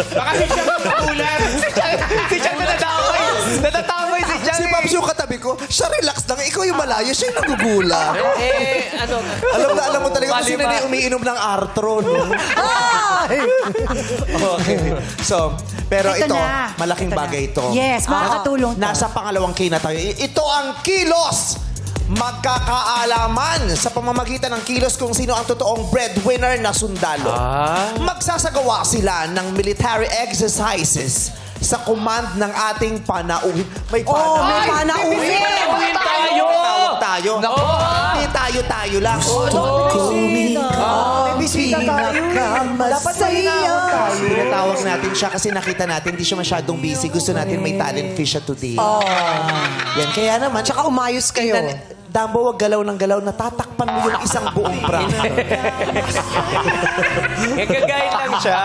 Baka si Jack nagugulan. Si Jack na nadamay. Natatamay si Jack. Si Babs yung katabi ko, siya relax lang. Ikaw yung malayo, siya yung nagugula. Alam mo talaga kung sino na yung umiinom ng Artron. Okay. So, pero Ito ito, na. malaking Ito na. bagay ito. Yes, makakatulong to. Nasa pangalawang K na tayo. Ito ang kilos! Magkakaalaman sa pamamagitan ng kilos kung sino ang totoong breadwinner na sundalo. Magsasagawa sila ng military exercises sa command ng ating panauhin. May panauhin. may panauhin. May panauhin tayo. Tawag tayo. Nako, Hindi tayo lang. May bisita tayo. Dapat Tayo. Tinatawag natin siya kasi nakita natin hindi siya masyadong busy. Gusto natin may talent fish siya today. Yan. Kaya naman, Tsaka umayos kayo. Dambo, wag galaw ng galaw. Natatakpan mo yung isang buong braso. Gagayad lang siya.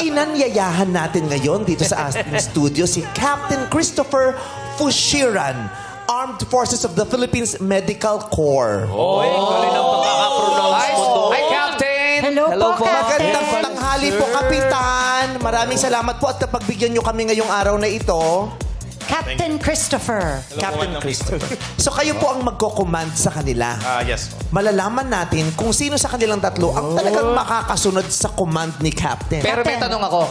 Inanyayahan natin ngayon dito sa ating studio si Captain Christopher Fushiran, Armed Forces of the Philippines Medical Corps. Oy, galing ang pagkakapronounce mo to. Hi, Captain! Hello po, Captain. Magandang tanghali po, Kapitan. Maraming salamat po at napagbigyan nyo kami ngayong araw na ito. Captain Christopher. Captain Christopher. So kayo po ang magko-command sa kanila. Yes. Malalaman natin kung sino sa kanilang tatlo ang talagang makakasunod sa command ni Captain. Pero may tanong ako.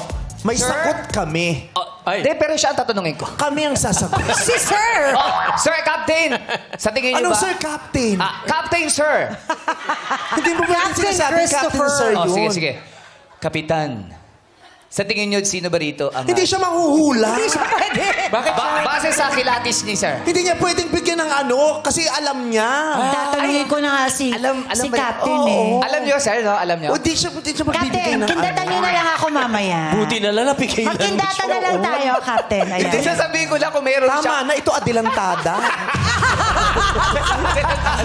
May sagot kami. Hindi, pero siya ang tatanungin ko. Kami ang sasagot. Si Sir! Sir, Captain! Sa tingin niyo Anong ba? Sir Captain? Captain, sir! Hindi mo ba Captain sinasabi Captain Christopher. Sir yun? Sige, sige. Kapitan, sa tingin niyo, sino ba rito ang... Hindi siya manghuhula. Hindi siya pwede. Bakit base sa kilatis ni sir. Hindi niya pwedeng bigyan ng ano kasi alam niya. Tatanungin ko na nga si ba- Captain Oo. eh. Alam niyo, sir, no? Alam niyo? O di siya magbibigay Captain, ng kindatan niyo na lang ako mamaya. Buti na lang, napigay lang. Magkindatan na lang tayo, Captain. Hindi, Ayan. sasabihin ko lang kung meron siya. Tama na, ito adelantada.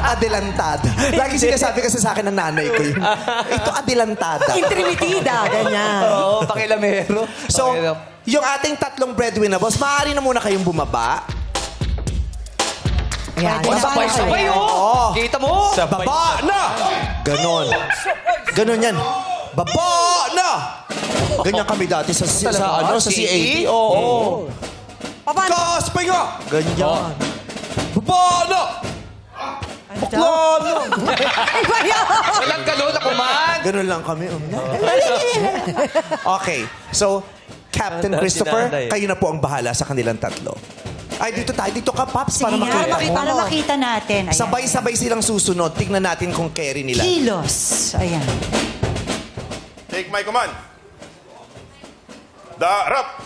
Adelantada. Lagi sinasabi kasi sa akin ng nanay ko yun. Ito adelantada. Intrimitida, ganyan. Oo, pakilamero. So, Okay, yung ating tatlong breadwinner, boss, maaari na muna kayong bumaba. Ayan. sabay-sabay, oh! Kita mo? Baba na! Ganon. Ganon yan. Baba na! Ganyan kami dati sa ano, sa CAT. Oo. Paano? Gas, pahinga! Ganyan. Baba na! Bakla na! Iba yan. Walang galo na kuman. Ganon lang kami. Okay. So, Captain Christopher, kayo na po ang bahala sa kanilang tatlo. Ay, dito tayo. Dito ka, Paps, para Sige nga, makita mo. para makita natin. Ayan. Sabay-sabay silang susunod. Tignan natin kung carry nila. Kilos. Ayan. Take my command. Darap.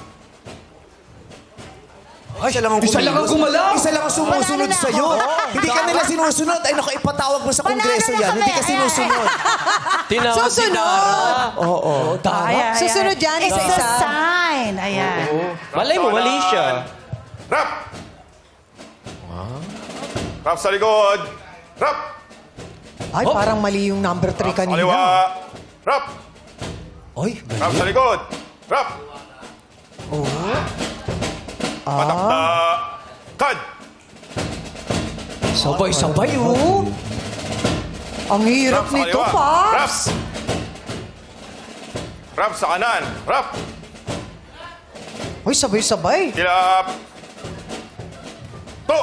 Isa lang ang Isa lang ang gumalaw. Isa lang ang sumusunod Wala na sa'yo. ako. Hindi ka nila sinusunod. Ay, naku, ipatawag mo sa kongreso na yan. kami. Hindi ka sinusunod. Tinawag si Dara. Oo. Ayan, Susunod yan, It's isa-isa. a sign. Ayan. Malay mo, mali siya. Rap. Rap sa likod. Rap. Ay, parang mali yung number 3 Sa kaliwa. kanina. Rap. Oy, Rap sa likod. Rap. Patakda. Kad. Sabay-sabay, oh. Ang hirap Rap sa nito, kaliwa. pa. Rap. Rap sa kanan. Rap. Uy, sabay-sabay. Kilap. To.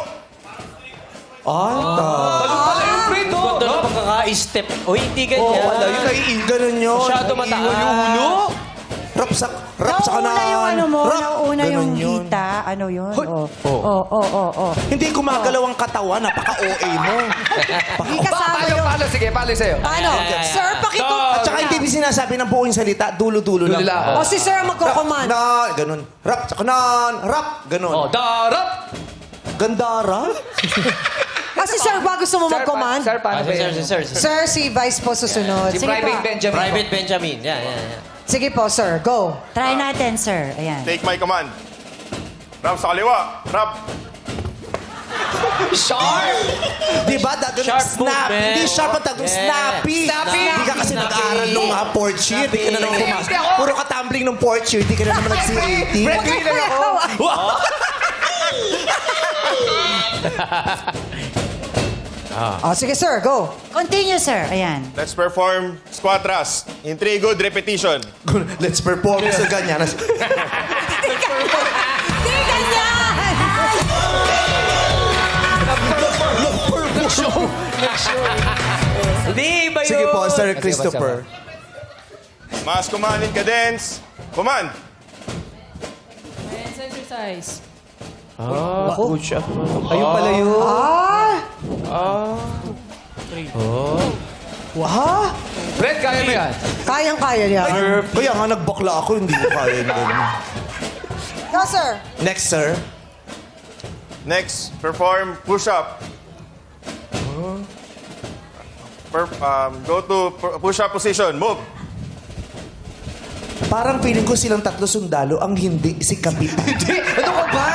Pala yung friend, oh. Ganda ng pagkaka-step. O, hindi ganyan. wala yun. Ganon yun. Masyado mataas yung ulo. Rap sa kanan. Nauna yung ano mo, Rap. nauna yung Ganon yun. hita. Ano yun? Hoy. Oo. Hindi gumagalaw ang katawan. Napaka-OA mo. Hindi kasama yung... Paano? Sige, paano sa'yo? Paano? Sir, pakito. At saka hindi sinasabi ng buong salita. Dulo-dulo lang. Dulo lang. O si Sir ang magkocommand. Na, ganon. Rap sa kanan. Rap. Ganon. Oh, darap! Gandara. Kasi Sir, ba gusto mo mag-command? Sir, paano ba yun? Sir. Sir, si Vice po susunod. Si Sige Private pa. Benjamin. Private Benjamin. Yan. Sige po, Sir. Go. Try natin, sir. Ayan. Take my command. Rap sa kaliwa. Rap. Sharp! Di ba? Dagan Sharp snappy. movement. Hindi sharp ang tagong Yeah. snappy. Snappy. Hindi ka kasi nag-aaral nung fourth year. Di ka na nang pumasok. Hindi ako. Puro ka tumbling nung fourth year. Di ka na naman nag-CAT. Breadwinner ako. Sige, sir. Go. Continue, sir. Ayan. Let's perform squat thrust in 3 good repetition. Let's perform sa ganyan. Hindi ganyan! Hindi, iba yun. Sige po, Sir Sige, Christopher. Mass command in cadence. Command. Hands exercise. Push up. Ayun pala yun. Wow! Brad, kaya mo yan? Kayang-kaya niya. Kaya nga nagbakla ako, hindi ko kaya yung ganun. Go, sir. Next, sir. Next, perform push-up. Go to push-up position. Move. Parang feeling ko silang tatlo sundalo, ang hindi si Kapitan. Ano ka ba?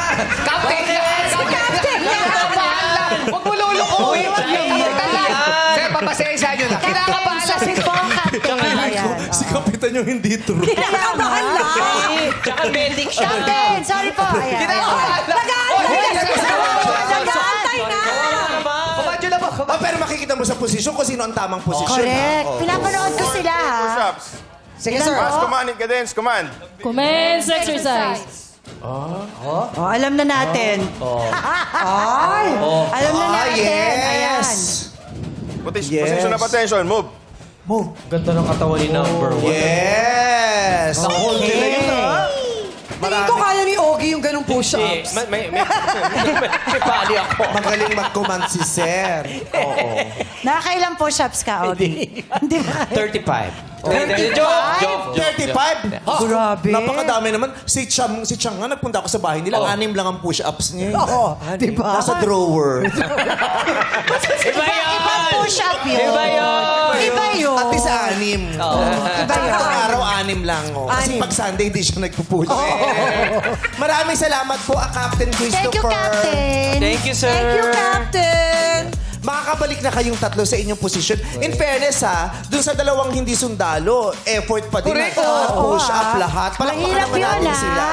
Captain yan! Captain yan! Huwag mo lulukuhin! Sir, papasensya nyo na. Kinakabahala si po, Captain. Ayan. Si Kapitan yung hindi true. Kinakabahan lang. Tsaka medic siya. Captain, sorry po. Ayan. Nag-aantay na! Kumadyo na ba? Oh, pero makikita mo sa posisyon kung sino ang tamang posisyon. Correct. ha? Oh. Pinapanood ko sila, ha? Push-ups. Sige, sir. Mass command in cadence. Command. Commence exercise. Oh, alam na natin. Ay! Alam na Ah, natin. Ayan. yes. Position of attention. Move. Move. Ganda ng katawan ni number 1. Yes. Hold nila yun, ha? Tingin ko kaya ni Ogie yung ganung push-ups. May pali ako. Magaling mag-command si Sir. Oo. Nakakailang push-ups ka, Ogie? Hindi ba? 35. 35? Grabe. Napakadami naman. Si Chang nga, nagpunta ako sa bahay nila. 6 lang ang push-ups niya. Oo, di ba? Nasa drawer. Iba yun! Ibang push-up yun. Iba yun! Iba yun. At least 6. Isang araw 6 lang. Oh. Kasi 6. pag Sunday, hindi siya nagpupush. Maraming salamat po, Captain Thank you, Christopher. Captain. Thank you, sir. Thank you, Captain! Makakabalik na kayong tatlo sa inyong posisyon. In fairness dun sa dalawang hindi sundalo, effort pa din. Correct. Push up lahat. Palakpakan Mahirap naman yun, natin ha? sila.